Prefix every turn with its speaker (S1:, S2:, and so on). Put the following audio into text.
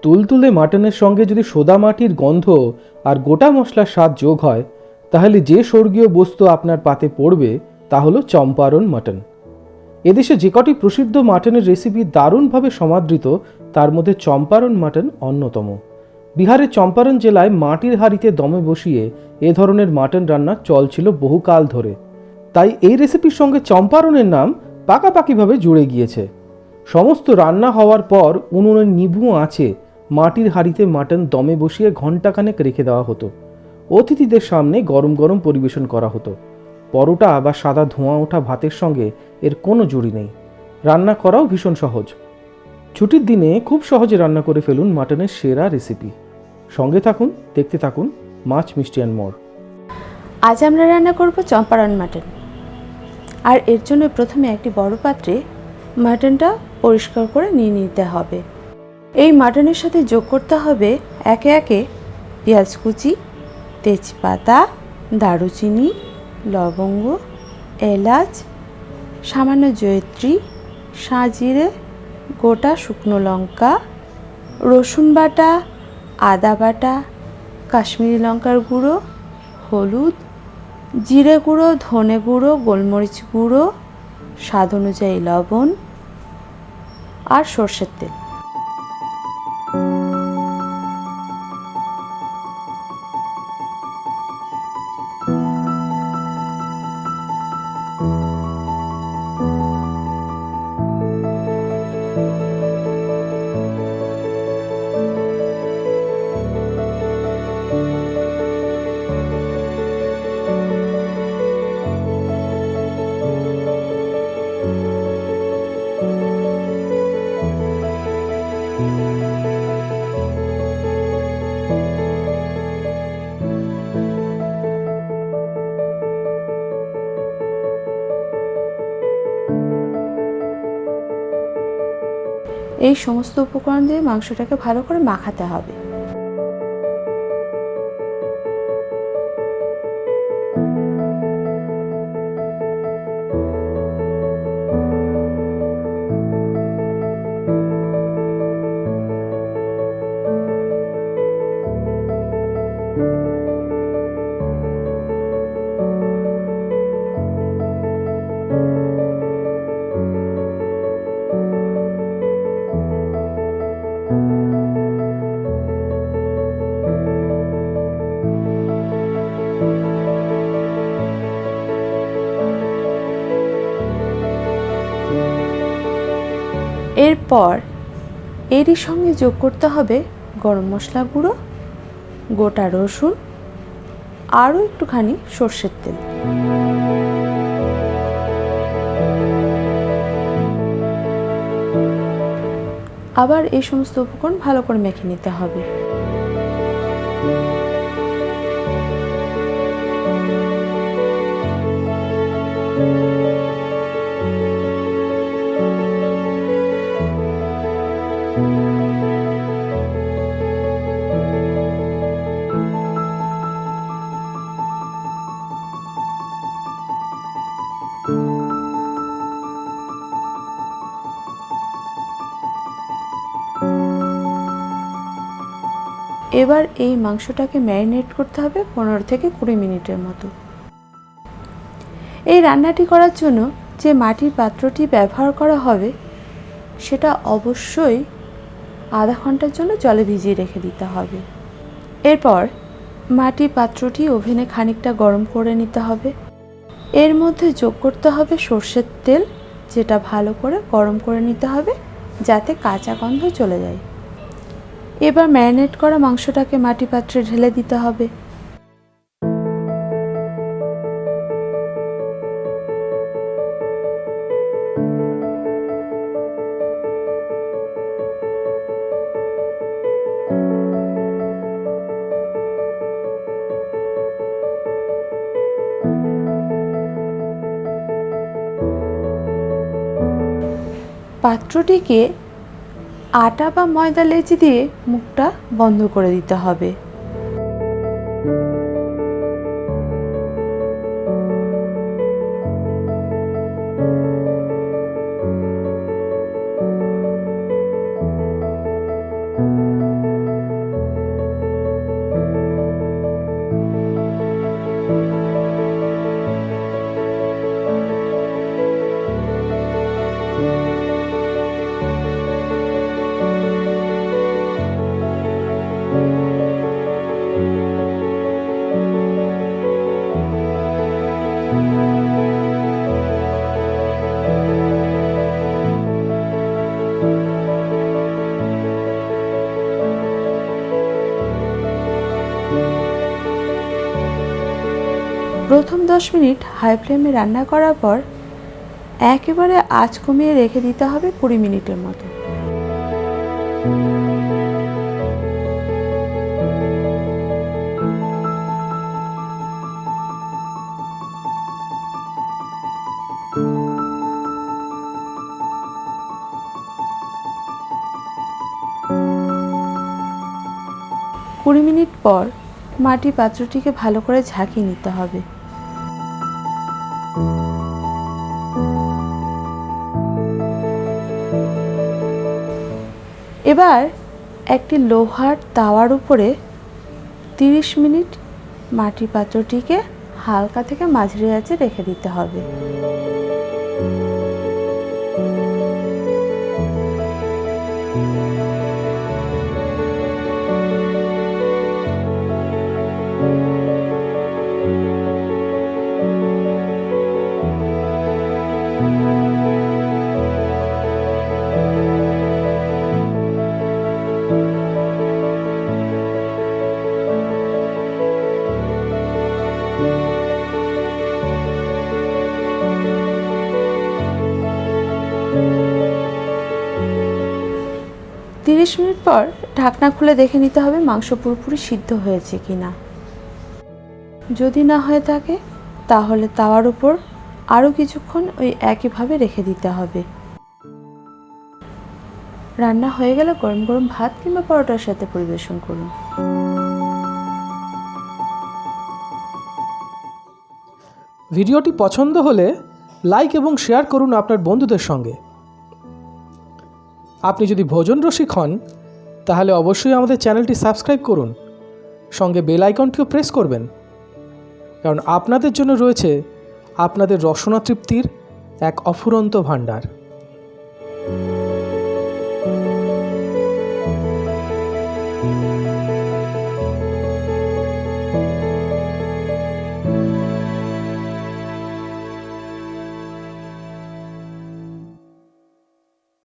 S1: তুলতুলে মাটনের সঙ্গে যদি সোদা মাটির গন্ধ আর গোটা মশলার স্বাদ যোগ হয়, তাহলে যে স্বর্গীয় বস্তু আপনার পাতে পড়বে তা হলো চম্পারন মাটন। এদেশে যে কটি প্রসিদ্ধ মাটনের রেসিপি দারুণভাবে সমাদৃত, তার মধ্যে চম্পারন মাটন অন্যতম। বিহারের চম্পারন জেলায় মাটির হাঁড়িতে দমে বসিয়ে এ ধরনের মাটন রান্নার চল ছিল বহুকাল ধরে। তাই এই রেসিপির সঙ্গে চম্পারনের নাম পাকাপাকিভাবে জুড়ে গিয়েছে। সমস্ত রান্না হওয়ার পর উনুনের নিভু আঁচে মাটির হাঁড়িতে মাটন দমে বসিয়ে ঘণ্টাখানেক রেখে দেওয়া হতো। অতিথিদের সামনে গরম গরম পরিবেশন করা হতো। পরোটা বা সাদা ধোঁয়া ওঠা ভাতের সঙ্গে এর কোনো জুড়ি নেই। রান্না করাও ভীষণ সহজ। ছুটির দিনে খুব সহজে রান্না করে ফেলুন মাটনের সেরা রেসিপি। সঙ্গে থাকুন, দেখতে থাকুন মাছ, মিষ্টি অ্যান্ড মোর।
S2: আজ আমরা রান্না করব চম্পারন মাটন। আর এর জন্য প্রথমে একটি বড় পাত্রে মাটনটা পরিষ্কার করে নিয়ে নিতে হবে। এই মাটনের সাথে যোগ করতে হবে একে একে পেঁয়াজ কুচি, তেজপাতা, দারুচিনি, লবঙ্গ, এলাচ, সামান্য জয়িত্রী, সাজিরে, গোটা শুকনো লঙ্কা, রসুন বাটা, আদা বাটা, কাশ্মীরি লঙ্কার গুঁড়ো, হলুদ, জিরে গুঁড়ো, ধনে গুঁড়ো, গোলমরিচ গুঁড়ো, স্বাদ অনুযায়ী লবণ আর সর্ষের তেল। এই সমস্ত উপকরণ দিয়ে মাংসটাকে ভালো করে মাখাতে হবে। এরপর এরই সঙ্গে যোগ করতে হবে গরম মশলা গুঁড়ো, গোটা রসুন, আরও একটুখানি সর্ষের তেল। আবার এই সমস্ত উপকরণ ভালো করে মেখে নিতে হবে। এবার এই মাংসটাকে ম্যারিনেট করতে হবে 15 থেকে 20 মিনিটের মতো। এই রান্নাটি করার জন্য যে মাটির পাত্রটি ব্যবহার করা হবে সেটা অবশ্যই আধা ঘন্টার জন্য জলে ভিজিয়ে রেখে দিতে হবে। এরপর মাটির পাত্রটি ওভেনে খানিকটা গরম করে নিতে হবে। এর মধ্যে যোগ করতে হবে সর্ষের তেল, যেটা ভালো করে গরম করে নিতে হবে যাতে কাঁচা গন্ধ চলে যায়। এবার ম্যারিনেট করা মাংসটাকে মাটি পাত্রে ঢেলে দিতে হবে। পাত্রটিকে আটা বা ময়দা লেচি দিয়ে মুখটা বন্ধ করে দিতে হবে। প্রথম 10 মিনিট হাই ফ্লেমে রান্না করার পর একেবারে আঁচ কমিয়ে রেখে দিতে হবে 20 মিনিটের মতো। কুড়ি মিনিট পর মাটি পাত্রটিকে ভালো করে ঝাঁকিয়ে নিতে হবে। এবার একটি লোহার তাওয়ার উপরে 30 মিনিট মাটির পাত্রটিকে হালকা থেকে মাঝারি আঁচে রেখে দিতে হবে। তিরিশ মিনিট পর ঢাকনা খুলে দেখে নিতে হবে মাংস পুরোপুরি সিদ্ধ হয়েছে কিনা। যদি না হয়ে থাকে তাহলে তাওয়ার উপর আরও কিছুক্ষণ ওই একইভাবে রেখে দিতে হবে। রান্না হয়ে গেলে গরম গরম ভাত কিংবা পরোটার সাথে পরিবেশন করুন।
S1: ভিডিওটি পছন্দ হলে লাইক এবং শেয়ার করুন আপনার বন্ধুদের সঙ্গে। আপনি যদি ভোজন রসিক হন তাহলে অবশ্যই আমাদের চ্যানেলটি সাবস্ক্রাইব করুন, সঙ্গে বেল আইকনটিও প্রেস করবেন, কারণ আপনাদের জন্য রয়েছে আপনাদের রসনা তৃপ্তির এক অফুরন্ত ভাণ্ডার।